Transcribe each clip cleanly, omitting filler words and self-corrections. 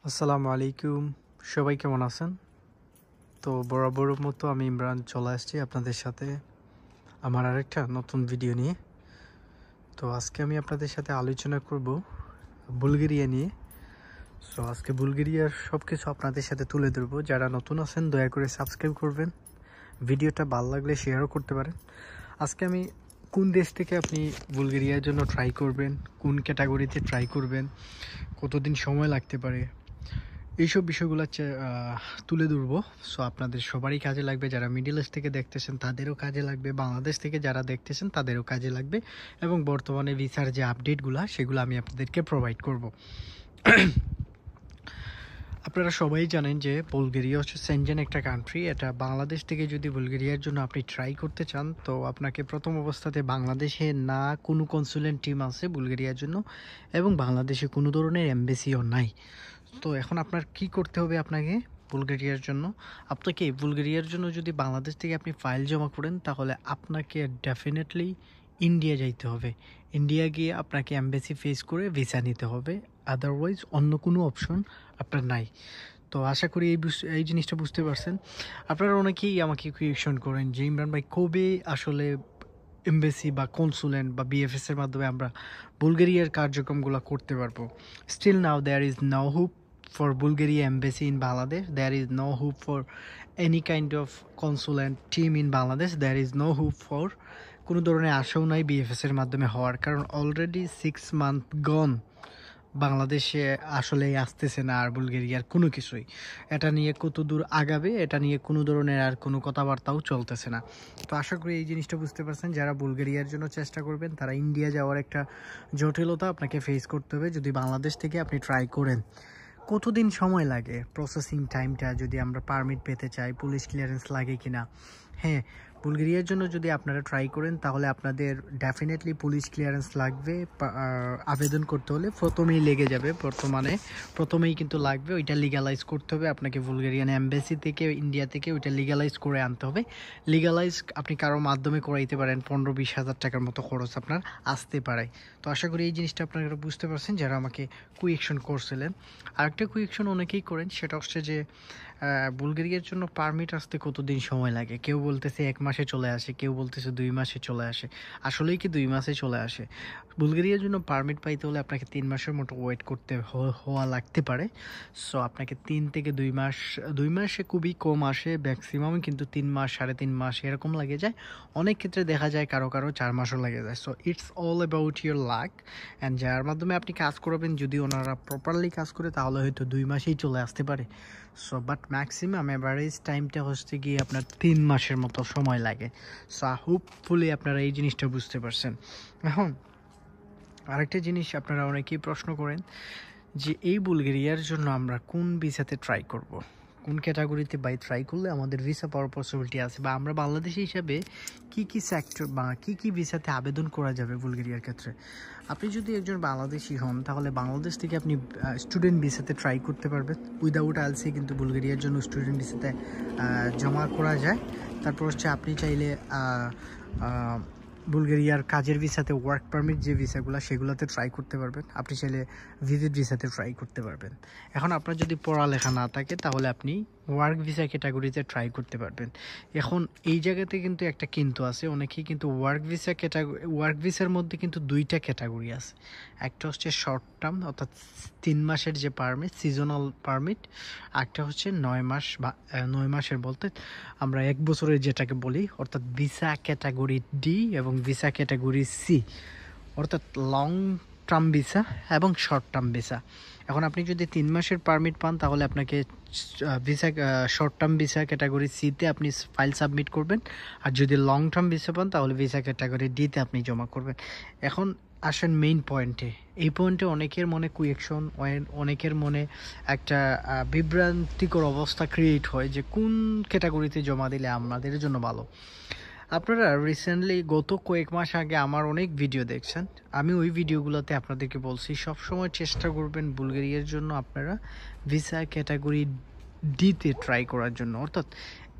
আসসালামু আলাইকুম। সবাই কেমন আছেন? তো বরাবরের মতো আমি ইমরান চলে আসছি আপনাদের সাথে আমার আরেকটা নতুন ভিডিও নিয়ে। তো আজকে আমি আপনাদের সাথে আলোচনা করব বুলগেরিয়া নিয়ে। সো আজকে বুলগেরিয়ার সব কিছু আপনাদের সাথে তুলে ধরবো। যারা নতুন আছেন দয়া করে সাবস্ক্রাইব করবেন, ভিডিওটা ভালো লাগলে শেয়ারও করতে পারেন। আজকে আমি কোন দেশ থেকে আপনি বুলগেরিয়ার জন্য ট্রাই করবেন, কোন ক্যাটাগরিতে ট্রাই করবেন, কতদিন সময় লাগতে পারে, এইসব বিষয়গুলো তুলে ধরবো। সো আপনাদের সবারই কাজে লাগবে। যারা মিডল ইস্ট থেকে দেখতেছেন তাদেরও কাজে লাগবে, বাংলাদেশ থেকে যারা দেখতেছেন তাদেরও কাজে লাগবে, এবং বর্তমানে ভিসার যে আপডেটগুলো সেগুলো আমি আপনাদেরকে প্রোভাইড করব। আপনারা সবাই জানেন যে বুলগেরিয়া হচ্ছে সেনজেন একটা কান্ট্রি। এটা বাংলাদেশ থেকে যদি বুলগেরিয়ার জন্য আপনি ট্রাই করতে চান, তো আপনাকে প্রথম অবস্থাতে বাংলাদেশে না কোনো কনসুলেট টিম আছে বুলগেরিয়ার জন্য, এবং বাংলাদেশে কোনো ধরনের এমবেসিও নাই। তো এখন আপনার কি করতে হবে? আপনাকে বুলগেরিয়ার জন্য যদি বাংলাদেশ থেকে আপনি ফাইল জমা করেন, তাহলে আপনাকে ডেফিনেটলি ইন্ডিয়া যাইতে হবে। ইন্ডিয়া গিয়ে আপনাকে এমবেসি ফেস করে ভিসা নিতে হবে, আদারওয়াইজ অন্য কোনো অপশন আপনার নাই। তো আশা করি এই জিনিসটা বুঝতে পারছেন। আপনারা অনেকেই আমাকে কোয়েশ্চন করেন যে ইমরান ভাই, কবে আসলে এমবেসি বা কনসুলেন্ট বা বিএফএস এর মাধ্যমে আমরা বুলগেরিয়ার কার্যক্রমগুলো করতে পারবো? Still now there is no hope for Bulgaria embassy in Bangladesh. There is no hope for any kind of consulate team in Bangladesh. There is no hope for কোনো ধরনের আশাও নাই বিএফএস এর মাধ্যমে হওয়ার, কারণ অলরেডি 6 মান্থ গন। বাংলাদেশে আসলে আসতেছে না আর বুলগেরিয়ার কোনো কিছুই। এটা নিয়ে কত দূর আগাবে, এটা নিয়ে কোনো ধরনের আর কোনো কথাবার্তাও চলতেছে না। তো আশা করি এই জিনিসটা বুঝতে পারছেন। যারা বুলগেরিয়ার জন্য চেষ্টা করবেন তারা ইন্ডিয়া যাওয়ার একটা জটিলতা আপনাকে ফেস করতে হবে যদি বাংলাদেশ থেকে আপনি ট্রাই করেন। কতদিন সময় লাগে প্রসেসিং টাইমটা, যদি আমরা পারমিট পেতে চাই, পুলিশ ক্লিয়ারেন্স লাগে কিনা? হ্যাঁ, বুলগেরিয়ার জন্য যদি আপনারা ট্রাই করেন তাহলে আপনাদের ডেফিনেটলি পুলিশ ক্লিয়ারেন্স লাগবে। আবেদন করতে হলে প্রথমেই লেগে যাবে, প্রথমেই কিন্তু লাগবে। ওইটা লিগালাইজ করতে হবে আপনাকে বুলগেরিয়ান এমবেসি থেকে, ইন্ডিয়া থেকে ওইটা লিগালাইজ করে আনতে হবে। লিগালাইজ আপনি কারোর মাধ্যমে করাইতে পারেন, 15-20 হাজার টাকার মতো খরচ আপনার আসতে পারে। তো আশা করি এই জিনিসটা আপনারা বুঝতে পারছেন যারা আমাকে কুয়েকশন করছিলেন। আরেকটা কুয়েকশন অনেকেই করেন, সেটা হচ্ছে যে বুলগেরিয়ার জন্য পারমিট আসতে কতদিন সময় লাগে। কেউ বলতেছে 1 মাসে চলে আসে, কেউ বলতেছে 2 মাসে চলে আসে। আসলেই কি 2 মাসে চলে আসে? বুলগেরিয়ার জন্য পারমিট পাইতে হলে আপনাকে 3 মাসের মতো ওয়েট করতে হওয়া লাগতে পারে। সো আপনাকে 3 থেকে 2 মাস, 2 মাসে খুবই কম আসে, ম্যাক্সিমাম কিন্তু 3 মাস, 3.5 মাস এরকম লাগে যায়। অনেক ক্ষেত্রে দেখা যায় কারো 4 মাসও লেগে যায়। So it's all about your lakh. And যার মাধ্যমে আপনি কাজ করবেন, যদি ওনারা প্রপারলি কাজ করে তাহলে হয়তো 2 মাসেই চলে আসতে পারে। সো বাট ম্যাক্সিমাম অ্যাভারেজ টাইমটা হচ্ছে গিয়ে আপনার 3 মাসের মতো সময় লাগে। সো হোপফুলি আপনারা এই জিনিসটা বুঝতে পারছেন। এখন আরেকটা জিনিস আপনারা অনেকেই প্রশ্ন করেন যে এই বুলগেরিয়ার জন্য আমরা কোন ভিসাতে ট্রাই করব, কোন ক্যাটাগরিতে বাই ট্রাই করলে আমাদের ভিসা পাওয়ার পসিবিলিটি আছে, বা আমরা বাংলাদেশি হিসাবে কি সেক্টর বা কি ভিসাতে আবেদন করা যাবে বুলগেরিয়ার ক্ষেত্রে। আপনি যদি একজন বাংলাদেশি হন তাহলে বাংলাদেশ থেকে আপনি স্টুডেন্ট ভিসাতে ট্রাই করতে পারবেন। উইদাউট আইএলসি কিন্তু বুলগেরিয়ার জন্য স্টুডেন্ট ভিসাতে জমা করা যায়। তারপর হচ্ছে আপনি চাইলে বুলগেরিয়ার কাজের ভিসাতে, ওয়ার্ক পারমিট যে ভিসাগুলো সেগুলোতে ট্রাই করতে পারবেন। আপনি চাইলে ভিজিট ভিসাতে ট্রাই করতে পারবেন। এখন আপনার যদি পড়ালেখা না থাকে তাহলে আপনি ওয়ার্ক ভিসা ক্যাটাগরিতে ট্রাই করতে পারবেন। এখন এই জায়গাতে কিন্তু একটা কিন্তু আছে, অনেকেই কিন্তু ওয়ার্ক ভিসার মধ্যে কিন্তু 2টা ক্যাটাগরি আছে। একটা হচ্ছে শর্ট টার্ম, অর্থাৎ 3 মাসের যে পারমিট, সিজনাল পারমিট। একটা হচ্ছে 9 মাস বা 9 মাসের বলতে আমরা 1 বছরের যেটাকে বলি, অর্থাৎ ভিসা ক্যাটাগরি ডি এবং ভিসা ক্যাটাগরি সি, অর্থাৎ লং টার্ম ভিসা এবং শর্ট টার্ম ভিসা। এখন আপনি যদি 3 মাসের পারমিট পান তাহলে আপনাকে শর্ট টার্ম ভিসা ক্যাটাগরি সিতে আপনি ফাইল সাবমিট করবেন, আর যদি লং টার্ম ভিসা পান তাহলে ভিসা ক্যাটাগরি ডিতে আপনি জমা করবেন। এখন আসেন মেইন পয়েন্টে। এই পয়েন্টে অনেকের মনে কুয়েকশন, অনেকের মনে একটা বিভ্রান্তিকর অবস্থা ক্রিয়েট হয় যে কোন ক্যাটাগরিতে জমা দিলে আমাদের জন্য ভালো। আপনারা রিসেন্টলি গত কয়েক মাস আগে আমার অনেক ভিডিও দেখছেন। আমি ওই ভিডিওগুলোতে আপনাদেরকে বলছি সবসময় চেষ্টা করবেন বুলগেরিয়ার জন্য আপনারা ভিসা ক্যাটাগরি ডিতে ট্রাই করার জন্য। অর্থাৎ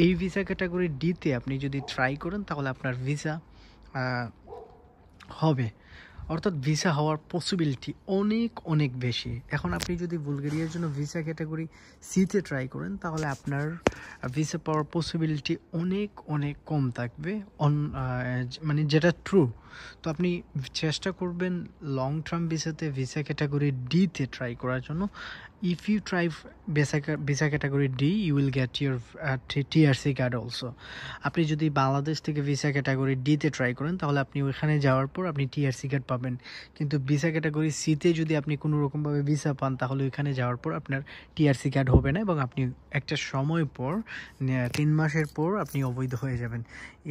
এই ভিসা ক্যাটাগরি ডিতে আপনি যদি ট্রাই করেন তাহলে আপনার ভিসা হবে। অর্থাৎ ভিসা হওয়ার পসিবিলিটি অনেক অনেক বেশি। এখন আপনি যদি বুলগেরিয়ার জন্য ভিসা ক্যাটাগরি সিতে ট্রাই করেন তাহলে আপনার ভিসা পাওয়ার পসিবিলিটি অনেক অনেক কম থাকবে, মানে যেটা ট্রু। তো আপনি চেষ্টা করবেন লং টার্ম ভিসাতে ভিসা ক্যাটাগরি ডিতে ট্রাই করার জন্য। If you try visa category D, you will get your TRC card also. আপনি যদি বাংলাদেশ থেকে ভিসা ক্যাটাগরি ডিতে ট্রাই করেন তাহলে আপনি ওইখানে যাওয়ার পর আপনি টিআরসি কার্ড পাবেন। কিন্তু ভিসা ক্যাটাগরি সিতে যদি আপনি কোনো রকমভাবে ভিসা পান তাহলে ওইখানে যাওয়ার পর আপনার টিআরসি কার্ড হবে না, এবং আপনি একটা সময় পর 3 মাসের পর আপনি অবৈধ হয়ে যাবেন।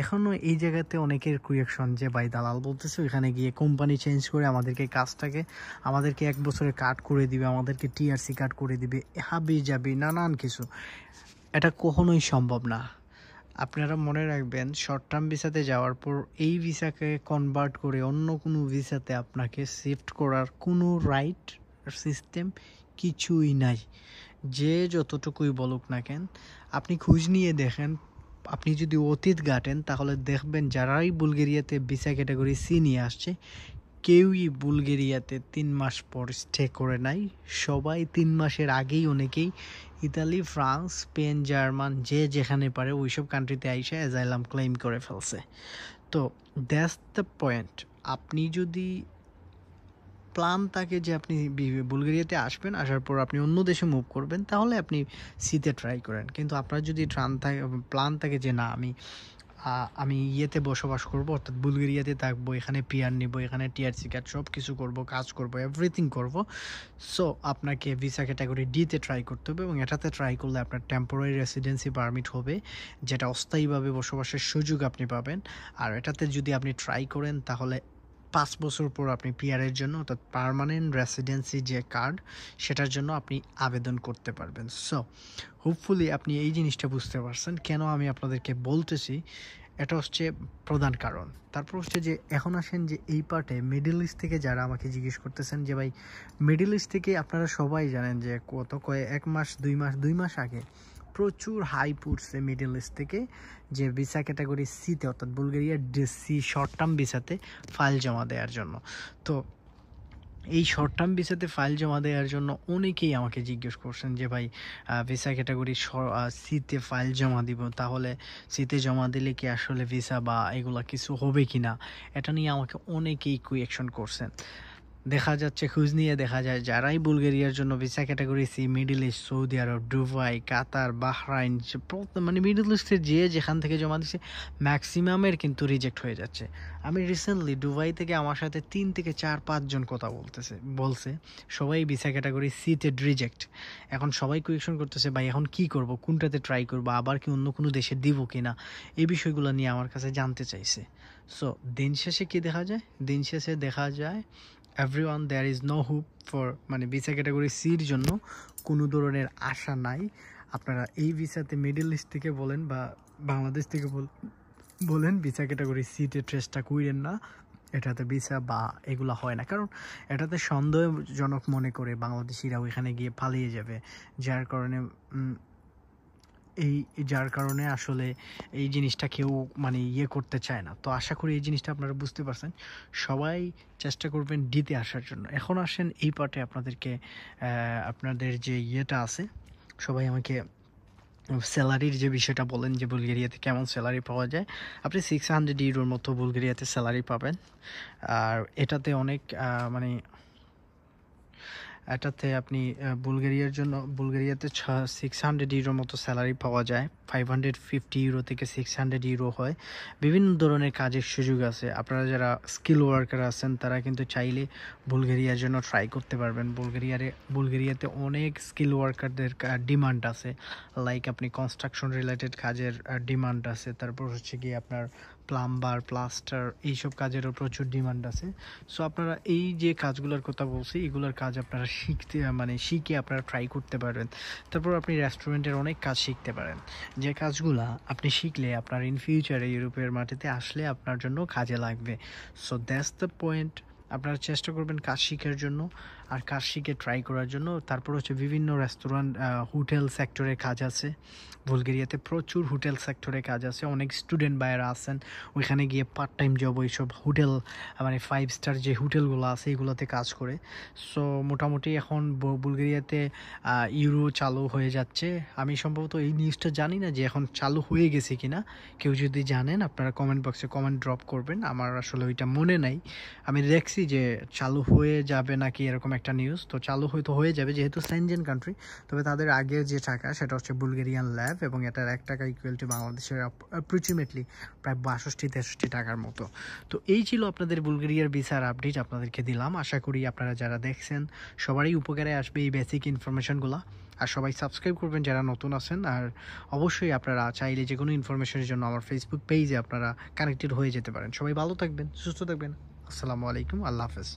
এখনও এই জায়গাতে অনেকের কুয়েকশন যে ভাই দালাল বলতেছে ওইখানে গিয়ে কোম্পানি চেঞ্জ করে আমাদেরকে 1 বছরের কার্ড করে দিবে, আমাদেরকে টিআরসি কার্ড করে দিবে, হাবি যাবি নানান কিছু। এটা কখনোই সম্ভব না। আপনারা মনে রাখবেন, শর্ট টার্ম ভিসাতে যাওয়ার পর এই ভিসাকে কনভার্ট করে অন্য কোনো ভিসাতে আপনাকে শিফট করার কোনো রাইট সিস্টেম কিছুই নাই, যে যতটুকুই বলুক না কেন। আপনি খোঁজ নিয়ে দেখেন, আপনি যদি অতীত ঘাটেন তাহলে দেখবেন যারাই বুলগেরিয়াতে ভিসা ক্যাটাগরি সি নিয়ে আসছে কেউই বুলগেরিয়াতে 3 মাস পর স্টে করে নাই। সবাই 3 মাসের আগেই অনেকেই ইতালি, ফ্রান্স, স্পেন, জার্মান, যে যেখানে পারে ওইসব কান্ট্রিতে আইসা অ্যাজাইলাম ক্লেম করে ফেলছে। তো দ্যাটস দ্য পয়েন্ট। আপনি যদি প্ল্যান থাকে যে আপনি বুলগেরিয়াতে আসবেন, আসার পর আপনি অন্য দেশে মুভ করবেন, তাহলে আপনি সিতে ট্রাই করেন। কিন্তু আপনার যদি প্ল্যান থাকে যে না, আমি ইয়েতে বসবাস করব, অর্থাৎ বুলগেরিয়াতে থাকবো, এখানে পিআর নিব, এখানে টিআরসি কার্ড সব কিছু করবো, কাজ করব, এভরিথিং করব, সো আপনাকে ভিসা ক্যাটাগরি ডিতে ট্রাই করতে হবে। এবং এটাতে ট্রাই করলে আপনার টেম্পোরারি রেসিডেন্সি পারমিট হবে, যেটা অস্থায়ীভাবে বসবাসের সুযোগ আপনি পাবেন। আর এটাতে যদি আপনি ট্রাই করেন তাহলে 5 বছর পর আপনি পিআরের জন্য, অর্থাৎ পার্মানেন্ট রেসিডেন্সি যে কার্ড, সেটার জন্য আপনি আবেদন করতে পারবেন। সো হোপফুলি আপনি এই জিনিসটা বুঝতে পারছেন কেন আমি আপনাদেরকে বলতেছি। এটা হচ্ছে প্রধান কারণ। তারপর হচ্ছে যে এখন আসেন যে এই পার্টে মিডল ইস্ট থেকে যারা আমাকে জিজ্ঞেস করতেছেন যে ভাই মিডল ইস্ট থেকে আপনারা সবাই জানেন যে এক মাস 2 মাস আগে প্রচুর হাইপ উঠছে মিডল ইস্ট থেকে, যে ভিসা ক্যাটাগরি সিতে অর্থাৎ বুলগেরিয়ার সি শর্ট টার্ম ভিসাতে ফাইল জমা দেওয়ার জন্য। তো এই শর্ট টার্ম ভিসাতে ফাইল জমা দেওয়ার জন্য অনেকেই আমাকে জিজ্ঞেস করছেন যে ভাই ভিসা ক্যাটাগরি সিতে ফাইল জমা দিব, তাহলে সিতে জমা দিলে কি আসলে ভিসা বা এগুলা কিছু হবে কি না, এটা নিয়ে আমাকে অনেকেই কোয়েকশন করছেন। দেখা যাচ্ছে, খোঁজ নিয়ে দেখা যায় যারাই বুলগেরিয়ার জন্য visa category C, Middle East, সৌদি আরব, দুবাই, কাতার, বাহরাইন, মানে মিডল ইস্টের যে যেখান থেকে জমা দিচ্ছে ম্যাক্সিমামের কিন্তু রিজেক্ট হয়ে যাচ্ছে। আমি রিসেন্টলি দুবাই থেকে আমার সাথে 3 থেকে 4-5 জন কথা বলছে সবাই ভিসা ক্যাটাগরি সিতে রিজেক্ট। এখন সবাই কোয়েকশন করতেছে ভাই এখন কি করব, কোনটাতে ট্রাই করবো, আবার কি অন্য কোনো দেশে দিব কিনা, এই বিষয়গুলো নিয়ে আমার কাছে জানতে চাইছে। সো দিন শেষে কি দেখা যায়? দিন শেষে দেখা যায় everyone there is no hope for, মানে ভিসা ক্যাটাগরি সির জন্য কোনো ধরনের আশা নাই। আপনারা এই ভিসাতে মিডল ইস্ট থেকে বলেন বা বাংলাদেশ থেকে বলেন ভিসা ক্যাটাগরি সিতে ট্রেসটা কইরেন না, এটাতে ভিসা বা এগুলো হয় না। কারণ এটাতে সন্দেহজনক মনে করে বাংলাদেশিরা ওইখানে গিয়ে পালিয়ে যাবে, যার কারণে আসলে এই জিনিসটা কেউ মানে করতে চায় না। তো আশা করি এই জিনিসটা আপনারা বুঝতে পারছেন। সবাই চেষ্টা করবেন ডিতে আসার জন্য। এখন আসেন এই পার্টে আপনাদেরকে আপনাদের যে আছে, সবাই আমাকে স্যালারির যে বিষয়টা বলেন যে বুলগেরিয়াতে কেমন স্যালারি পাওয়া যায়। আপনি 600 ইউরোর মতো বুলগেরিয়াতে স্যালারি পাবেন। আর এটাতে অনেক এটাতে আপনি বুলগেরিয়াতে 600 ইউরোর মতো স্যালারি পাওয়া যায়। 550 ইউরো থেকে 600 ইউরো হয়। বিভিন্ন ধরনের কাজের সুযোগ আছে। আপনারা যারা স্কিল ওয়ার্কার আছেন তারা কিন্তু চাইলে বুলগেরিয়ার জন্য ট্রাই করতে পারবেন। বুলগেরিয়াতে অনেক স্কিল ওয়ার্কারদের ডিমান্ড আছে। লাইক আপনি কনস্ট্রাকশন রিলেটেড কাজের ডিমান্ড আছে। তারপর হচ্ছে গিয়ে আপনার প্লাম্বার, প্লাস্টার, এইসব কাজেরও প্রচুর ডিমান্ড আছে। সো আপনারা এই যে কাজগুলোর কথা বলছি, এগুলোর কাজ আপনারা শিখে আপনারা ট্রাই করতে পারেন। তারপর আপনি রেস্টুরেন্টের অনেক কাজ শিখতে পারেন, যে কাজগুলা আপনি শিখলে আপনার ইন ফিউচারে ইউরোপের মাটিতে আসলে আপনার জন্য কাজে লাগবে। So that's the point. আপনারা চেষ্টা করবেন কাজ শেখার জন্য। আর কাজ শিখে ট্রাই করার জন্য। তারপর হচ্ছে বিভিন্ন রেস্টুরেন্ট, হোটেল সেক্টরে কাজ আছে। বুলগেরিয়াতে প্রচুর হোটেল সেক্টরে কাজ আছে, অনেক স্টুডেন্ট ভাইয়েরা আছেন ওইখানে গিয়ে পার্ট টাইম জব ওইসব হোটেল, মানে 5 স্টার যে হোটেলগুলো আছে এইগুলোতে কাজ করে। সো মোটামুটি এখন বুলগেরিয়াতে ইউরো চালু হয়ে যাচ্ছে। আমি সম্ভবত এই নিউজটা জানি না যে এখন চালু হয়ে গেছে কিনা। কেউ যদি জানেন আপনারা কমেন্ট বক্সে কমেন্ট ড্রপ করবেন, আমার আসলে ওইটা মনে নাই। আমি দেখছি যে চালু হয়ে যাবে নাকি এরকম একটা নিউজ, তো চালু হয়তো হয়ে যাবে যেহেতু সেনজেন কান্ট্রি। তবে তাদের আগের যে টাকা সেটা হচ্ছে বুলগেরিয়ান ল্যাভ, এবং এটার 1 টাকা ইকুয়াল টু বাংলাদেশের অ্যাপ্রক্সিমেটলি প্রায় 62-63 টাকার মতো। তো এই ছিল আপনাদের বুলগেরিয়ার ভিসার আপডেট, আপনাদেরকে দিলাম। আশা করি আপনারা যারা দেখছেন সবারই উপকারে আসবে এই বেসিক ইনফরমেশনগুলো। আর সবাই সাবস্ক্রাইব করবেন যারা নতুন আছেন। আর অবশ্যই আপনারা চাইলে যে কোনো ইনফরমেশনের জন্য আমার ফেসবুক পেজে আপনারা কানেক্টেড হয়ে যেতে পারেন। সবাই ভালো থাকবেন, সুস্থ থাকবেন। আসসালামু আলাইকুম, আল্লাহ হাফেজ।